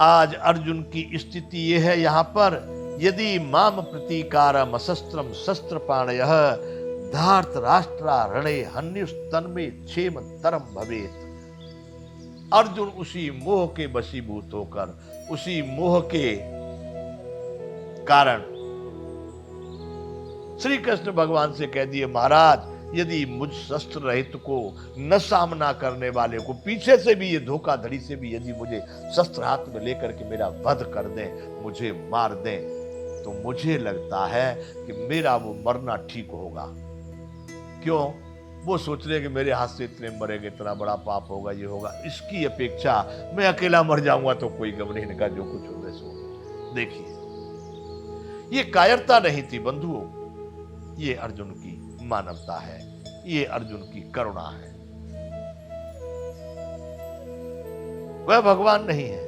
आज अर्जुन की स्थिति यह है यहां पर, यदि माम प्रतीकारम शस्त्रम शस्त्र पाणय धार्त राष्ट्रा रणे हन्युस्तन्मे क्षेम तरम भवेत। अर्जुन उसी मोह के वशीभूत होकर, उसी मोह के कारण श्री कृष्ण भगवान से कह दिए, महाराज यदि मुझ शस्त्र रहित को न सामना करने वाले को, पीछे से भी ये धोखाधड़ी से भी यदि मुझे शस्त्र हाथ में लेकर के मेरा वध कर दें, मुझे मार दें, तो मुझे लगता है कि मेरा वो मरना ठीक होगा। क्यों? वो सोच रहे कि मेरे हाथ से इतने मरेंगे, इतना बड़ा पाप होगा, ये होगा, इसकी अपेक्षा मैं अकेला मर जाऊंगा तो कोई गम नहीं, इनका जो कुछ होगा सो। देखिए, ये कायरता नहीं थी बंधुओं, ये अर्जुन की मानवता है, ये अर्जुन की करुणा है। वह भगवान नहीं है,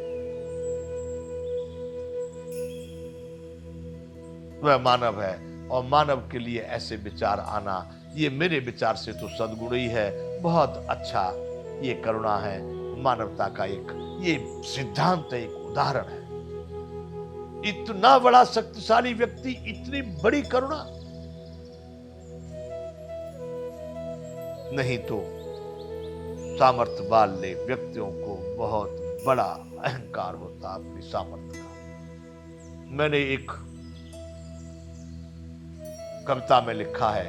वह मानव है, और मानव के लिए ऐसे विचार आना, ये मेरे विचार से तो सद्गुण ही है, बहुत अच्छा, ये करुणा है, मानवता का एक ये सिद्धांत, एक उदाहरण है। इतना बड़ा शक्तिशाली व्यक्ति, इतनी बड़ी करुणा, नहीं तो सामर्थ्य वाले व्यक्तियों को बहुत बड़ा अहंकार होता अपनी सामर्थ्य का। मैंने एक कविता में लिखा है,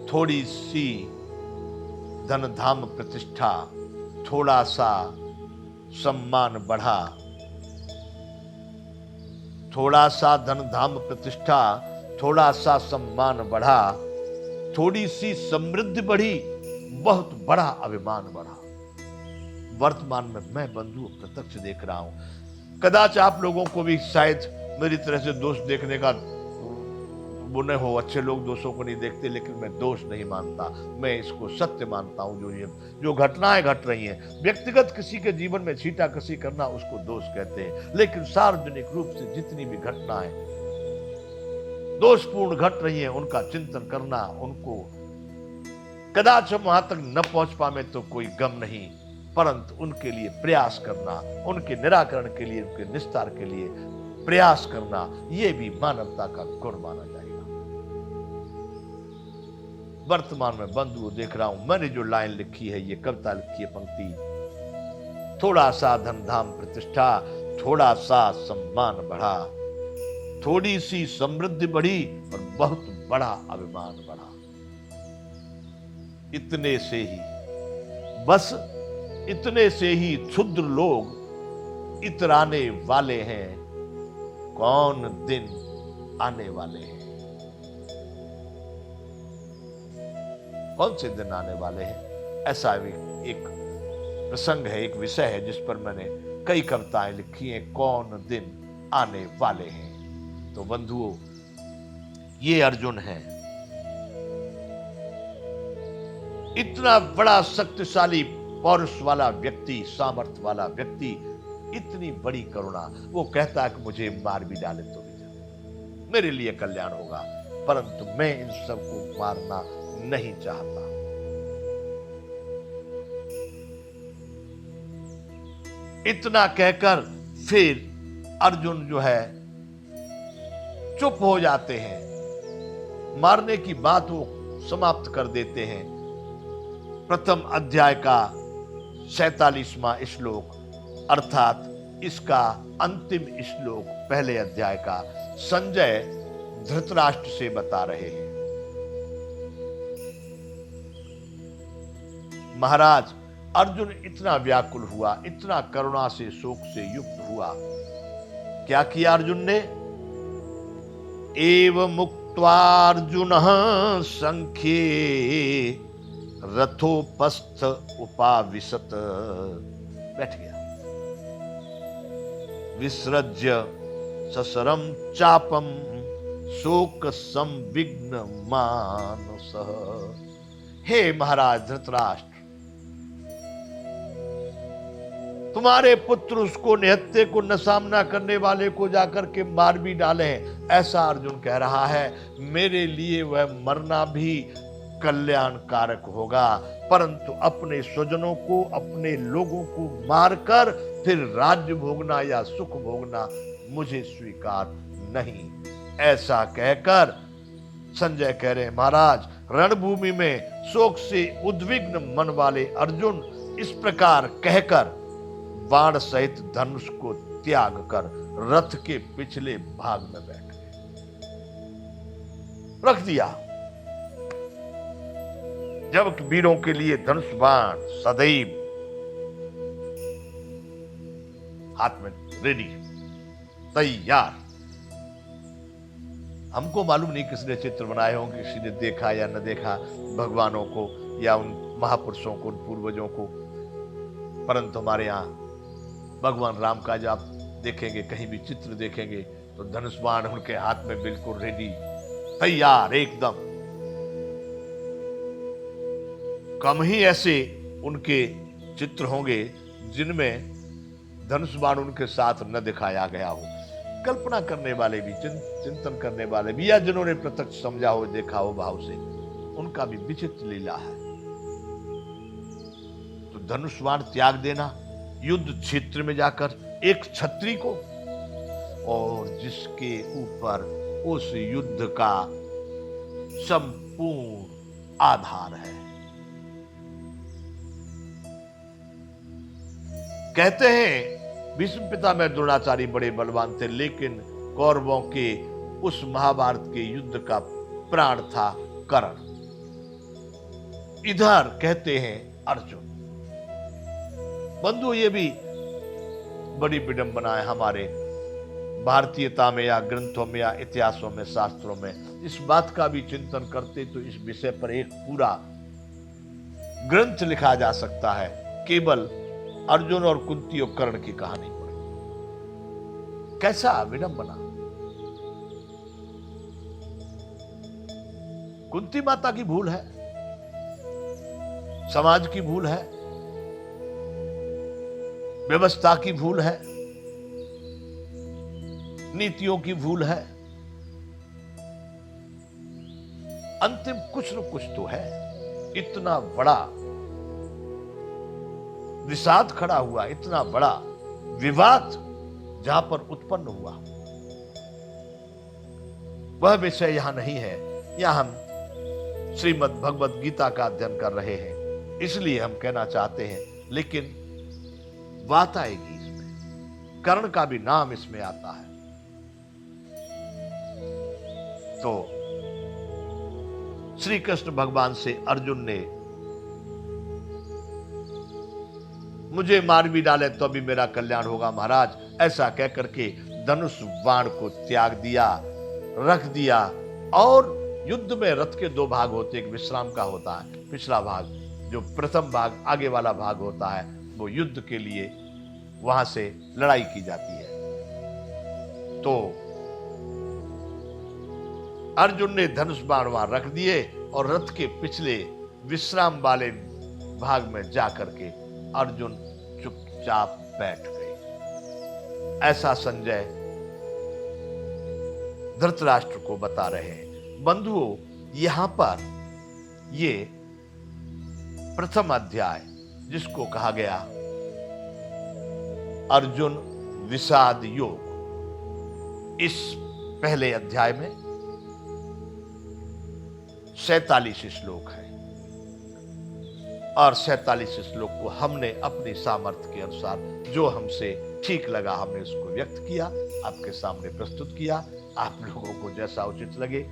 थोड़ी सी धन धाम प्रतिष्ठा, थोड़ा सा सम्मान बढ़ा, थोड़ा सा धन धाम प्रतिष्ठा, थोड़ा सा सम्मान बढ़ा, थोड़ी सी समृद्धि बढ़ी, बहुत बड़ा अभिमान बढ़ा। वर्तमान में मैं बंधु प्रत्यक्ष देख रहा हूं। कदाच आप लोगों को भी शायद मेरी तरह से दोष देखने का बुने हो, अच्छे लोग दोषों को नहीं देखते, लेकिन मैं दोष नहीं मानता, मैं इसको सत्य मानता हूं। जो घटनाएं घट रही हैं, व्यक्तिगत किसी के जीवन में छींटाकशी करना उसको दोष कहते हैं, लेकिन सार्वजनिक रूप से जितनी भी घटनाएं दोषपूर्ण घट रही है, उनका चिंतन करना, उनको कदाच हम वहां तक न पहुंच पाए तो कोई गम नहीं, परंतु उनके लिए प्रयास करना, उनके निराकरण के लिए, उनके निस्तार के लिए प्रयास करना, यह भी मानवता का गुण माना जाएगा। वर्तमान में बंधुओं देख रहा हूं, मैंने जो लाइन लिखी है, ये कविता लिखी है, पंक्ति, थोड़ा सा धन धाम प्रतिष्ठा, थोड़ा सा सम्मान बढ़ा, थोड़ी सी समृद्धि बढ़ी, और बहुत बड़ा अभिमान बढ़ा। इतने से ही, बस इतने से ही क्षुद्र लोग इतराने वाले हैं, कौन दिन आने वाले हैं। कौन से दिन आने वाले हैं, ऐसा भी एक प्रसंग है, एक विषय है जिस पर मैंने कई कविताएं लिखी हैं, कौन दिन आने वाले हैं। तो बंधुओं, ये अर्जुन है, इतना बड़ा शक्तिशाली पौरुष वाला व्यक्ति, सामर्थ्य वाला व्यक्ति, इतनी बड़ी करुणा। वो कहता है कि मुझे मार भी डाले तो भी मेरे लिए कल्याण होगा, परंतु मैं इन सबको मारना नहीं चाहता। इतना कहकर फिर अर्जुन जो है चुप हो जाते हैं, मारने की बात वो समाप्त कर देते हैं। प्रथम अध्याय का 47वां श्लोक, अर्थात इसका अंतिम श्लोक पहले अध्याय का, संजय धृतराष्ट्र से बता रहे हैं, महाराज अर्जुन इतना व्याकुल हुआ, इतना करुणा से, शोक से युक्त हुआ। क्या किया अर्जुन ने? एव मुक्त्वार्जुनः संख्ये रथोपस्थ उपाविशत, बैठ गया। विसृज्य ससरम चापम शोक संविघ्न मानसः। हे महाराज धृतराष्ट्र, तुम्हारे पुत्र उसको निहत्थे को न सामना करने वाले को जाकर के मार भी डाले, ऐसा अर्जुन कह रहा है। मेरे लिए वह मरना भी कल्याणकारक होगा, परंतु अपने स्वजनों को, अपने लोगों को मारकर फिर राज्य भोगना या सुख भोगना मुझे स्वीकार नहीं। ऐसा कहकर संजय कह रहे हैं, महाराज रणभूमि में शोक से उद्विग्न मन वाले अर्जुन इस प्रकार कहकर बाण सहित धनुष को त्याग कर रथ के पिछले भाग में बैठ गए, रख दिया। जब वीरों के लिए धनुष बाण सदैव हाथ में रेडी, तैयार। हमको मालूम नहीं किसने चित्र बनाए होंगे, किसी ने देखा या न देखा भगवानों को या उन महापुरुषों को, उन पूर्वजों को, परंतु हमारे यहां भगवान राम का जब आप देखेंगे, कहीं भी चित्र देखेंगे तो धनुष बाण उनके हाथ में बिल्कुल रेडी, तैयार एकदम। कम ही ऐसे उनके चित्र होंगे जिनमें धनुष बाण उनके साथ न दिखाया गया हो। कल्पना करने वाले भी, चिंतन करने वाले भी, या जिन्होंने प्रत्यक्ष समझा हो, देखा हो भाव से, उनका भी विचित्र लीला है। तो धनुष बाण त्याग देना युद्ध क्षेत्र में जाकर एक छत्री को, और जिसके ऊपर उस युद्ध का संपूर्ण आधार है। कहते हैं भीष्म पितामह द्रोणाचार्य बड़े बलवान थे, लेकिन कौरवों के उस महाभारत के युद्ध का प्राण था कर्ण। इधर कहते हैं अर्जुन। बंधु, ये भी बड़ी विडंबना है हमारे भारतीयता में या ग्रंथों में या इतिहासों में, शास्त्रों में। इस बात का भी चिंतन करते तो इस विषय पर एक पूरा ग्रंथ लिखा जा सकता है, केवल अर्जुन और कुंती और कर्ण की कहानी पर। कैसा विडंबना! कुंती माता की भूल है, समाज की भूल है, व्यवस्था की भूल है, नीतियों की भूल है। अंतिम कुछ न कुछ तो है। इतना बड़ा विषाद खड़ा हुआ, इतना बड़ा विवाद जहां पर उत्पन्न हुआ, वह विषय यहां नहीं है। यहां हम श्रीमद् भगवद गीता का अध्ययन कर रहे हैं, इसलिए हम कहना चाहते हैं। लेकिन बात आएगी इसमें, कर्ण का भी नाम इसमें आता है। तो श्री कृष्ण भगवान से अर्जुन ने मुझे मार भी डाले तो भी मेरा कल्याण होगा महाराज, ऐसा कह करके धनुष बाण को त्याग दिया, रख दिया। और युद्ध में रथ के दो भाग होते, एक विश्राम का होता है, पिछला भाग, जो प्रथम भाग आगे वाला भाग होता है, वो युद्ध के लिए वहां से लड़ाई की जाती है। तो अर्जुन ने धनुष बाण वहां रख दिए और रथ के पिछले विश्राम वाले भाग में जाकर के अर्जुन चुपचाप बैठ गए। ऐसा संजय धृतराष्ट्र को बता रहे हैं। बंधुओं, यहां पर ये प्रथम अध्याय, जिसको कहा गया अर्जुन विषाद योग, इस पहले अध्याय में 47 श्लोक है और 47 श्लोक को हमने अपने सामर्थ्य के अनुसार, जो हमसे ठीक लगा, हमने उसको व्यक्त किया, आपके सामने प्रस्तुत किया। आप लोगों को जैसा उचित लगे।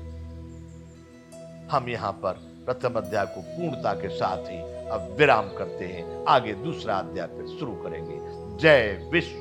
हम यहां पर प्रथम अध्याय को पूर्णता के साथ ही अब विराम करते हैं। आगे दूसरा अध्याय फिर शुरू करेंगे। जय विश्व